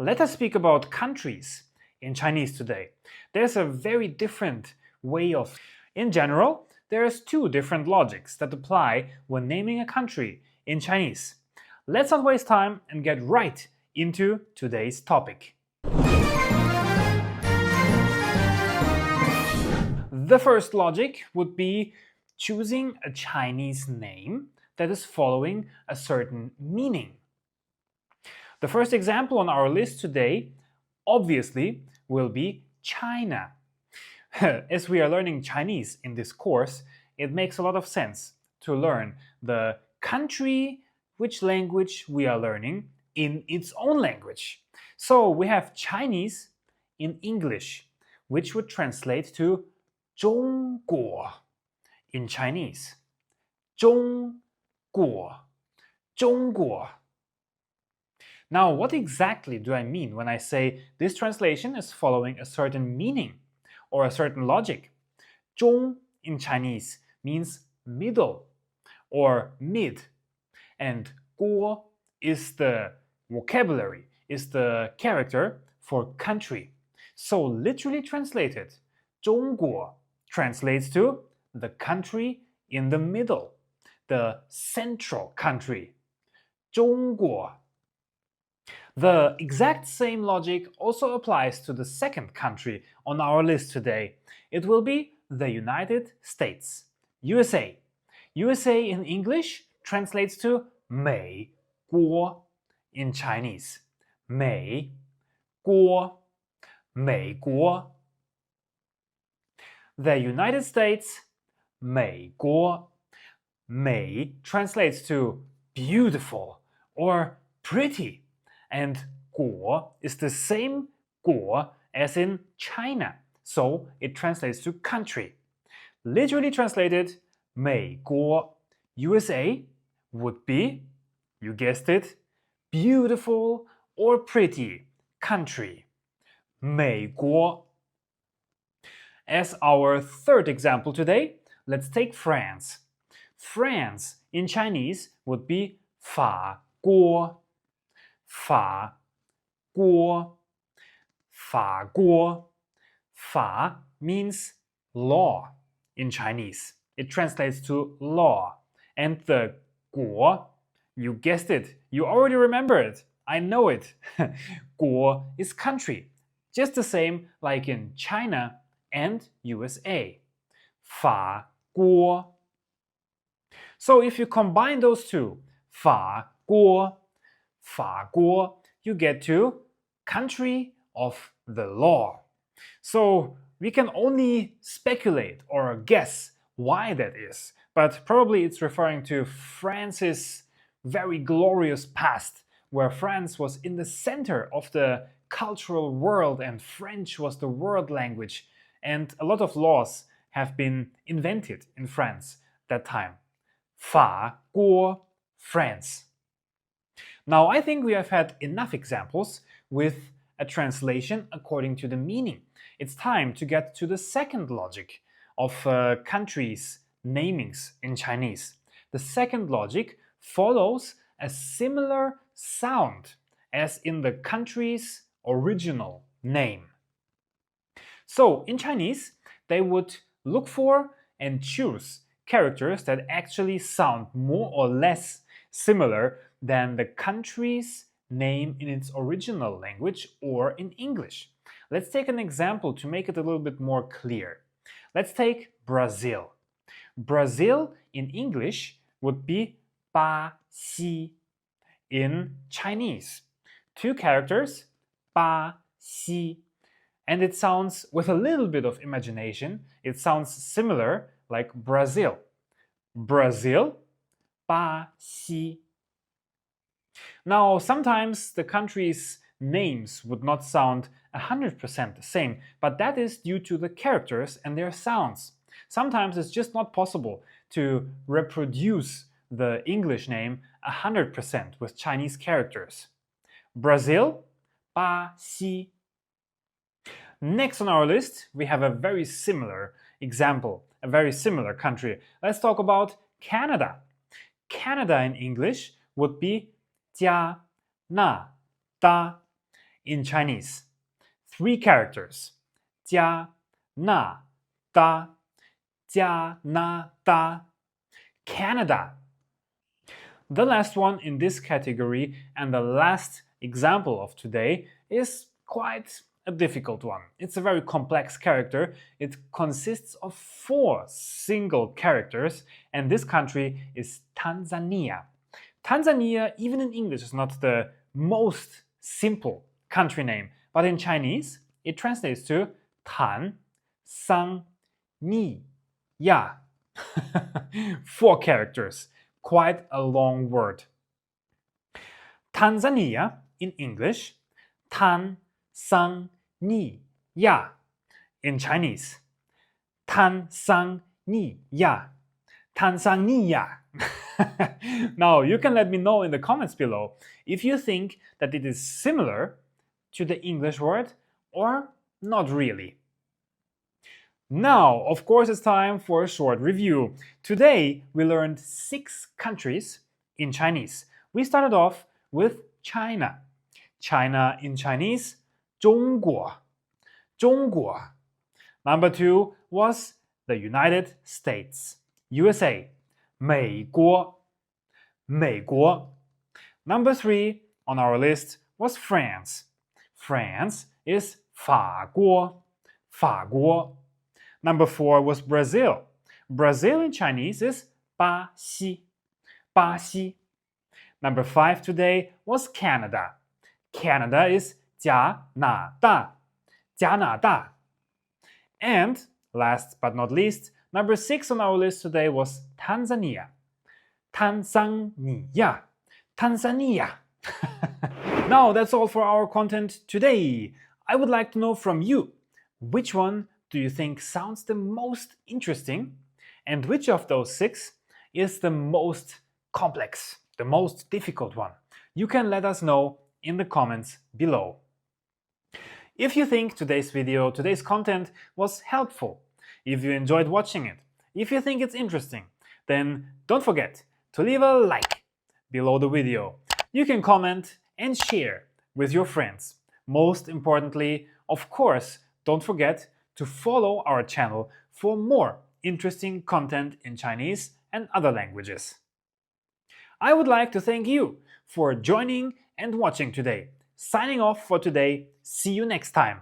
Let us speak about countries in Chinese today. There's a very different way of... In general, there's two different logics that apply when naming a country in Chinese. Let's not waste time and get right into today's topic. The first logic would be choosing a Chinese name that is following a certain meaning. The first example on our list today, obviously, will be China. As we are learning Chinese in this course, it makes a lot of sense to learn the country which language we are learning in its own language. So we have Chinese in English, which would translate to 中国 in Chinese. 中国 中国 Now, what exactly do I mean when I say this translation is following a certain meaning or a certain logic? 中 in Chinese means middle or mid, and 国 is the vocabulary, is the character for country. So literally translated, 中国 translates to the country in the middle, the central country. 中国 The exact same logic also applies to the second country on our list today. It will be the United States, USA. USA in English translates to 美国 in Chinese. 美国 美国 The United States, 美国 美 translates to beautiful or pretty. And 国 is the same 国 as in China, so it translates to country. Literally translated, 美国 USA would be, you guessed it, beautiful or pretty country. 美国 As our third example today, let's take France. France in Chinese would be 法国 法国 法国 Fa means law in Chinese. It translates to law. And the 国, you guessed it, you already remember it. I know it. 国 is country, just the same like in China and USA. 法国 So if you combine those two, 法国 法国, you get to country of the law. So we can only speculate or guess why that is, but probably it's referring to France's very glorious past, where France was in the center of the cultural world and French was the world language, and a lot of laws have been invented in France that time. 法国 France. Now, I think we have had enough examples with a translation according to the meaning. It's time to get to the second logic of countries' namings in Chinese. The second logic follows a similar sound as in the country's original name. So, in Chinese, they would look for and choose characters that actually sound more or less similar than the country's name in its original language or in English. Let's take an example to make it a little bit more clear. Let's take Brazil. Brazil in English would be 巴西 in Chinese. Two characters, 巴西. And it sounds, with a little bit of imagination, it sounds similar like Brazil. Brazil, 巴西. Now, sometimes the countries' names would not sound 100% the same, but that is due to the characters and their sounds. Sometimes it's just not possible to reproduce the English name 100% with Chinese characters. Brazil, 巴西. Next on our list, we have a very similar example, a very similar country. Let's talk about Canada. Canada in English would be 加拿大. in Chinese. 3 characters. 加拿大加拿大 Canada. The last one in this category and the last example of today is quite a difficult one. It's a very complex character. It consists of 4 single characters, and this country is Tanzania. Tanzania, even in English, is not the most simple country name, but in Chinese, it translates to Tan Sang Ni Ya. 4 characters, quite a long word. Tanzania in English, Tan Sang Ni Ya. In Chinese, Tan Sang Ni Ya. Tanzania. Now, you can let me know in the comments below if you think that it is similar to the English word or not really. Now, of course, it's time for a short review. Today, we learned 6 countries in Chinese. We started off with China. China in Chinese, 中国. 中国. Number 2 was the United States. USA. 美国. 美国. Number 3 on our list was France. France is 法国. 法国. Number 4 was Brazil. Brazil in Chinese is 巴西. 巴西. Number 5 today was Canada. Canada is 加拿大. 加拿大. And last but not least, number 6 on our list today was Tanzania. Tanzania. Tanzania. Now that's all for our content today. I would like to know from you, which one do you think sounds the most interesting? And which of those 6 is the most complex, the most difficult one? You can let us know in the comments below. If you think today's video, today's content was helpful, if you enjoyed watching it, if you think it's interesting, then don't forget to leave a like below the video. You can comment and share with your friends. Most importantly, of course, don't forget to follow our channel for more interesting content in Chinese and other languages. I would like to thank you for joining and watching today. Signing off for today. See you next time.